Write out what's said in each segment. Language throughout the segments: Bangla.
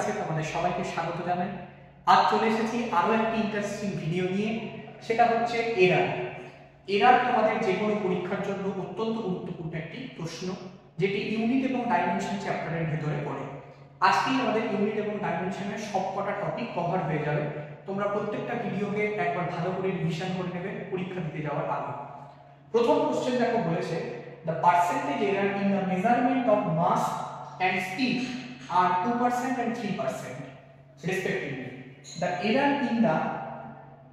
ক্লাসে তোমাদের সবাইকে স্বাগত জানাই। আজ চলে এসেছি আরো একটি ইন্টারেস্টিং ভিডিও নিয়ে, সেটা হচ্ছে এরার। এরার তোমাদের যে কোনো পরীক্ষার জন্য অত্যন্ত গুরুত্বপূর্ণ একটি প্রশ্ন, যেটি ইউনিট এবং ডাইমেনশন চ্যাপ্টারের ভেতরে পড়ে। আজকেই আমাদের ইউনিট এবং ডাইমেনশনের সবকটা টপিক কভার হয়ে যাবে। তোমরা প্রত্যেকটা ভিডিওকে একবার ভালো করে রিভিশন করে নেবে পরীক্ষা দিতে যাওয়ার আগে। প্রথম কোশ্চেন দেখো বলেছে, the percentage error in the measurement of mass and speed are 2% and 3% respectively. The error in the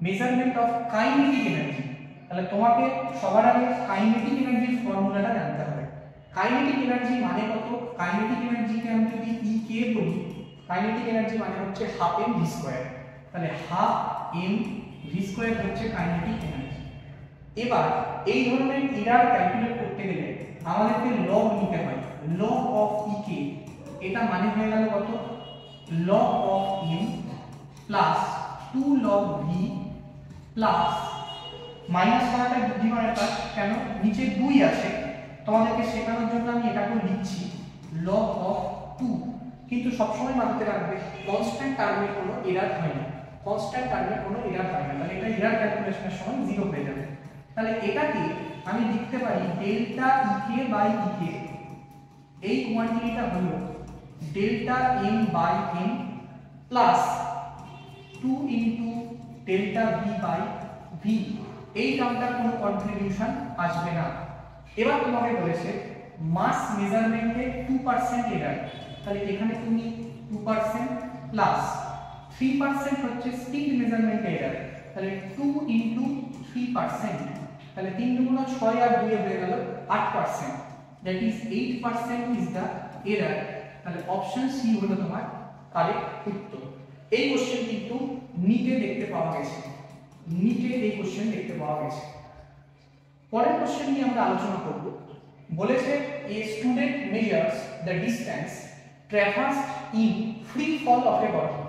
measurement of kinetic energy, তাহলে তোমাকে সবার আগে কাইনেটিক এনার্জির ফর্মুলাটা জানতে হবে। কাইনেটিক এনার্জি মানে কত? কাইনেটিক এনার্জিকে আমি যদি E K বলি, কাইনেটিক এনার্জি মানে হচ্ছে হাফ m v স্কয়ার। তাহলে হাফ m v স্কয়ার হচ্ছে কাইনেটিক এনার্জি। এবার এই ধরনের এরার ক্যালকুলেট করতে গেলে আমাদেরকে লগ নিতে হয়, লগ অফ ই কে। এটা মানে হয়ে গেল কত? Log of m plus 2 log v plus minus করাটা বুদ্ধিমানের কাজ, কেন নিচে 2 আছে, তোমাদেরকে শেখানোর জন্য আমি এটাকে লিখছি লগ অফ 2। কিন্তু সবসময় মাথাতে রাখবে কনস্ট্যান্ট টার্মের কোনো এরার হয় না, কনস্ট্যান্ট টার্মের কোনো এরার হয় না, তাহলে এটা এরার ক্যালকুলেশনের সময় 0 হয়ে যাবে। তাহলে এটাকে আমি লিখতে পারি ডেল্টা ইকে বাই ইকে, এই কোয়ান্টিটিটা হলো delta M by M plus 2 into delta V by V. এই টার্মটার কোনো কন্ট্রিবিউশন আসবে না। এবার তোমাকে বলেছে মাস মেজারমেন্টে 2% এরার, তাহলে এখানে তুমি 2% প্লাস 3% হচ্ছে স্পিড মেজারমেন্ট এরার, তাহলে 2 ইনটু 3%, তাহলে 3 গুণ 6 আর 2 হয়ে গেল 8%, that is 8% is the error. তাহলে অপশন সি হলো তোমার কারেক্ট উত্তর। এই কোশ্চেন কিন্তু নিটে দেখতে পাওয়া গেছে, নিটে এই কোশ্চেন দেখতে পাওয়া গেছে। পরের কোশ্চেন নিয়ে আমরা আলোচনা করব। বলেছে a student measures the distance traversed in free fall of a body.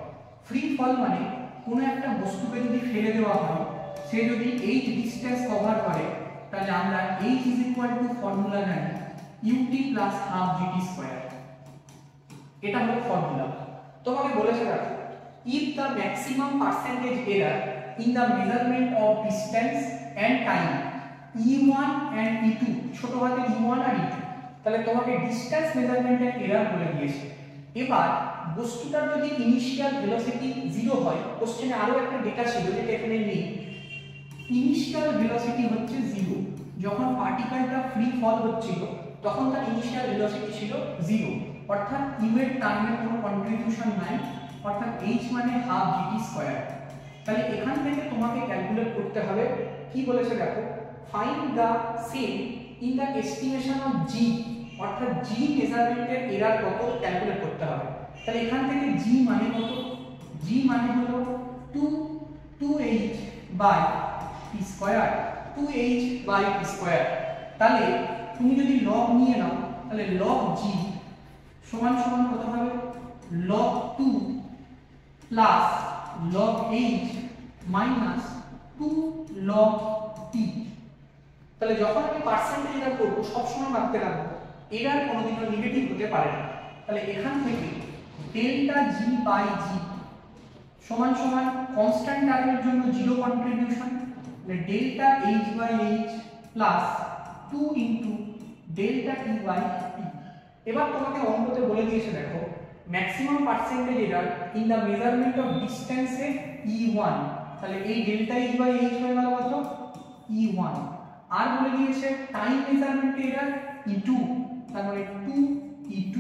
Free fall মানে কোনো একটা বস্তুকে যদি ফেলে দেওয়া হয়, সে যদি এই ডিসটেন্স কভার করে, তাহলে আমরা h is equal to formula জানি ut plus half gt square. এটা হলো ফর্মুলা। তোমাকে বলেছে দেখো, if the maximum percentage error in the measurement of distance and time e1 and e2, ছোট হাতে e1 আর e2, তাহলে তোমাকে ডিসটেন্স মেজারমেন্টের এরার বলে দিয়েছে। এবার বস্তুটার যদি ইনিশিয়াল ভেলোসিটি 0 হয়, কোশ্চেনে আরো একটা ডেটা ছিল যেটা এখানে নেই। ইনিশিয়াল ভেলোসিটি হচ্ছে 0, যখন পার্টিকেলটা ফ্রি ফল হচ্ছিল তখন তার ইনিশিয়াল ভেলোসিটি ছিল 0, অর্থাৎ u এর টার্মের কোনো কন্ট্রিবিউশন নাই, অর্থাৎ h মানে হাফ gt স্কয়ার। তাহলে এখান থেকে তোমাকে ক্যালকুলেট করতে হবে, কি বলেছে দেখো, find the same in the estimation of g, অর্থাৎ g মেজারমেন্টের এরার কত ক্যালকুলেট করতে হবে। তাহলে এখান থেকে g মানে কত? g মানে হলো 2h by p square, 2h by p square. তাহলে তুমি যদি লগ নিয়ে নাও, তাহলে লগ g সমান সমান কত হবে? log 2 plus log h minus 2 log t। তাহলে যখন আমি পার্সেন্টেজ এরার করব, সব সময় মানতে রাখবো এরার কোনোদিনও নেগেটিভ হতে পারে না। তাহলে এখান থেকে ডেল্টা g বাই g সমান সমান কনস্ট্যান্ট টার্মের জন্য 0 কন্ট্রিবিউশন, তাহলে delta h by h plus 2 into delta t by t। এবার তোমাকে অঙ্কতে বলে দিয়েছে দেখো, maximum percentage error in the measurement of ডিসটেন্সে e1, তাহলে এই ডেল্টা h বাই h হয়ে গেল কত? e1। আর বলে দিয়েছে টাইম মেজারমেন্ট এরার e2, তার মানে 2 e2।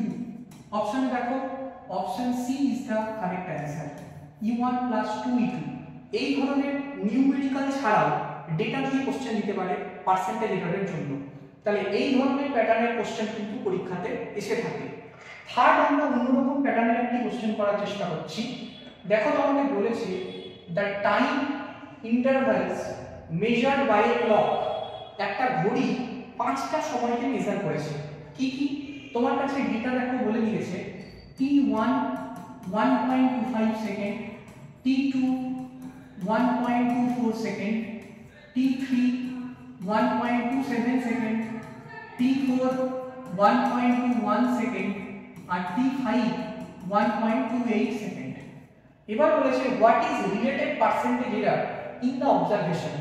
অপশনে দেখো option C is the correct answer, e1 plus 2 e2। এই ধরনের নিউমেরিক্যাল ছাড়াও ডেটা দিয়ে কোশ্চেন দিতে পারে পার্সেন্টেজ এরারের জন্য। তাহলে এই ধরনের প্যাটার্নের কোশ্চেন কিন্তু পরীক্ষাতে এসে থাকে। থার্ড আমরা অন্যরকম প্যাটার্নের একটি কোশ্চেন করার চেষ্টা করছি। দেখো তোমাকে বলেছে the time intervals measured by a clock, একটা ঘড়ি 5টা সময়কে মেজার করেছে। কি কি তোমার কাছে ডেটা দেখো বলে দিয়েছে, t1 1.25 second, t2 1.24 second, t3 1.27 second, t4 1.21 second আর t5 1.28 সেকেন্ড। এবার বলেছে what is related percentage error in the observation.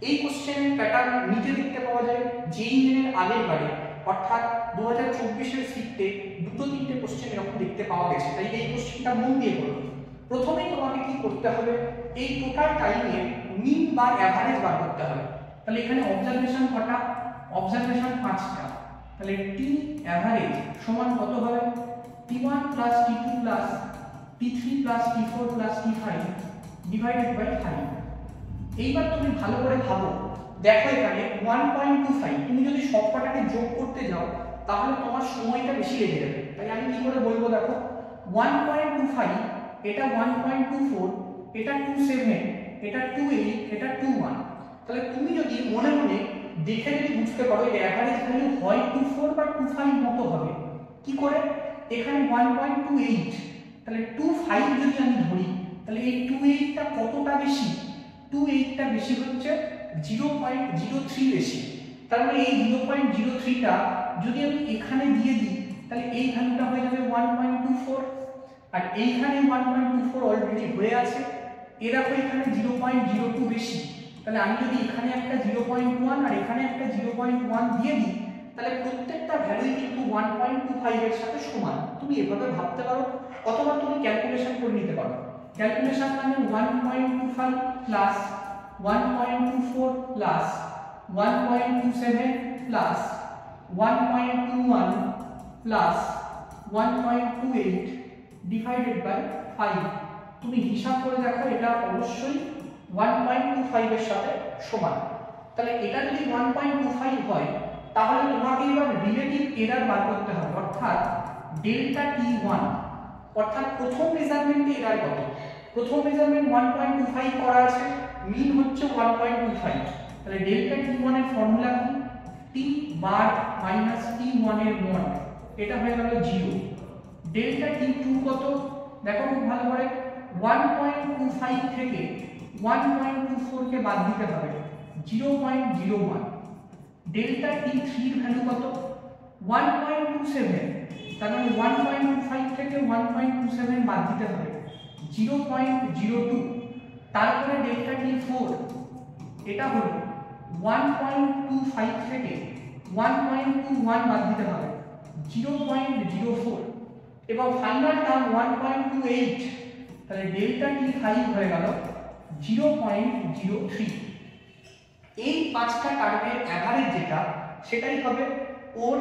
এই কোশ্চেনের প্যাটার্ন নিচে দেখতে পাওয়া যায় JEE এর আগের বারে, অর্থাৎ 2024 এর শিফটে দুটো তিনটে কোশ্চেন এরকম দেখতে পাওয়া গেছে, তাই এই কোশ্চেনটা মন দিয়ে পড়ো। প্রথমেই তোমাকে কি করতে হবে, এই টোটাল টাইমের মিন বা অ্যাভারেজ বার করতে হবে। তাহলে এখানে অবজারভেশন কটা, অবজারভেশন 5টা, তাহলে টি অ্যাভারেজ সমান কত হবে, T1 plus T2 plus T3 plus T4 plus T5 divided by 5। এইবার তুমি ভালো করে ভাবো, দেখো এখানে 1.25, তুমি যদি সবকটাকে যোগ করতে যাও তাহলে তোমার সময়টা বেশি লেগে যাবে। তাই আমি কি করে বলবো, দেখো 1.25, এটা 1.24, এটা 27, এটা 28, এটা 21। তাহলে তুমি যদি মনে মনে দেখে যদি বুঝতে পারো এর অ্যাভারেজ ভ্যালু হয় 24 বা 25 মতো হবে, কি করে, এখানে 1.28, তাহলে 25 যদি আমি ধরি তাহলে এই 28টা কতটা বেশি, 28টা বেশি হচ্ছে 0.03 বেশি। তার মানে এই 0.03টা যদি আমি এখানে দিয়ে দিই তাহলে এই ভ্যালুটা হয়ে যাবে 1.24, আর এইখানে 1.24 অলরেডি হয়ে আছে, এর দেখো এখানে 0.02 বেশি। তাহলে আমি যদি এখানে একটা 0.1 আর এখানে একটা 0.1 দিয়ে দিই তাহলে প্রত্যেকটা ভ্যালুই কিন্তু 1.25 এর সাথে সমান। তুমি এভাবে ভাবতে পারো, অথবা তুমি ক্যালকুলেশন করে নিতে পারো। ক্যালকুলেশন মানে 1.25 plus 1.24 plus 1.27 plus 1.21 plus 1.28 divided by 5। তুমি হিসাব করে দেখো এটা অবশ্যই 1.25 এর সাথে সমান। তাহলে এটা যদি 1.25 হয় তাহলে তোমাকে এবার রিলেটিভ এরার বার করতে হবে, অর্থাৎ ডেল্টা T1, অর্থাৎ প্রথম মেজারমেন্টে এরার কত। প্রথম মেজারমেন্ট 1.25 করা আছে, মিন হচ্ছে 1.25, তাহলে ডেল্টা T1 এর ফর্মুলা কি, T বার মাইনাস T1 এর মড, এটা হয়ে গেল 0। ডেল্টা T2 কত, দেখো খুব ভালো করে, 1.25 থেকে 1.24 কে বাদ দিতে হবে, 0.01। ডেল্টা T3 এর ভ্যালু কত, 1.27, তার মানে 1.25 থেকে 1.27 বাদ দিতে হবে, 0.02। তারপরে ডেল্টা T4, এটা হলো 1.25 থেকে 1.21 বাদ দিতে হবে, 0.04, এবং ফাইনাল টার্ম 1.28, তাহলে ডেল্টা T5 হয়ে গেল 0.03। এই পাঁচটা টার্মের অ্যাভারেজ যেটা সেটাই হবে ওর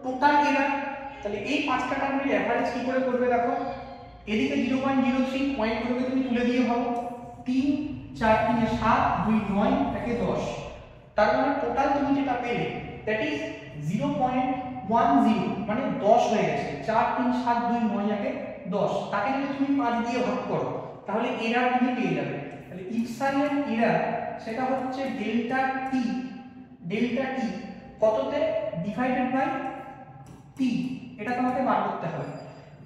টোটাল এরার। তাহলে এই পাঁচটা টার্মের অ্যাভারেজ কি করে করবে, দেখো এদিকে 0.03 পয়েন্টগুলোকে তুমি তুলে দিয়ে ভাবো, 3 4 3 7 2 9 একে 10, তার মানে টোটাল তুমি যেটা পেলে দ্যাট ইজ 0.10, মানে 10 হয়ে গেছে। 4 3 7 2 9 একে 10, তাকে যদি তুমি 5 দিয়ে ভাগ করো তাহলে এরার তুমি পেয়ে যাবে। তাহলে ইপসাইলের এরার সেটা হচ্ছে ডেল্টা টি কততে ডিভাইডেড বাই টি, এটা তোমাকে বার করতে হবে।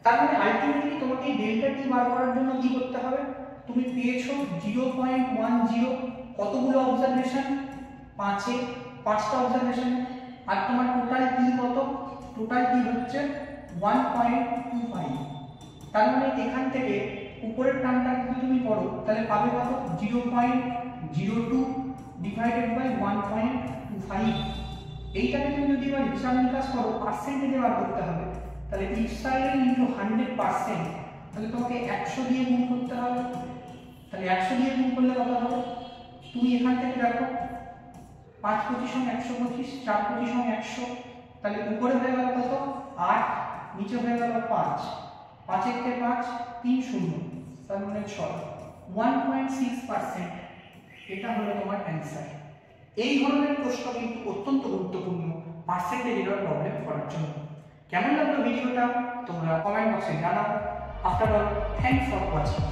তার মানে আলটিমেটলি তোমাকে এই ডেল্টা টি বার করার জন্য কি করতে হবে, তুমি পেয়েছো 0.10, কতগুলো অবজারভেশন, 5টা অবজারভেশন, আর তোমার টোটাল টি কত, টোটাল টি হচ্ছে 1.25। তার মানে এখান থেকে উপরের টার্মটা যদি তুমি করো তাহলে পাবে কত, 0.02 ডিভাইডেড বাই 1.25। এইটাকে তুমি যদি এবার হিসাব নিকাশ করো পার্সেন্টেজে বার করতে হবে, তাহলে ইপসাইলের ইনটু 100%, তাহলে তোমাকে 100 দিয়ে গুণ করতে হবে। তাহলে 100 দিয়ে গুণ করলে কত হবে, তুমি এখান থেকে দেখো 5 25 125, 4 25 100, তাহলে উপরে হয়ে গেল কত 8, নিচে হয়ে গেল 5, 5 একে 5 3 0, তার মানে 6, 1.6%। এটা হলো তোমার অ্যানসার। এই ধরনের প্রশ্ন কিন্তু অত্যন্ত গুরুত্বপূর্ণ পার্সেন্টেজ এরর প্রবলেম করার জন্য। কেমন লাগলো ভিডিওটা তোমরা কমেন্ট বক্সে জানাও। After all, thanks for watching.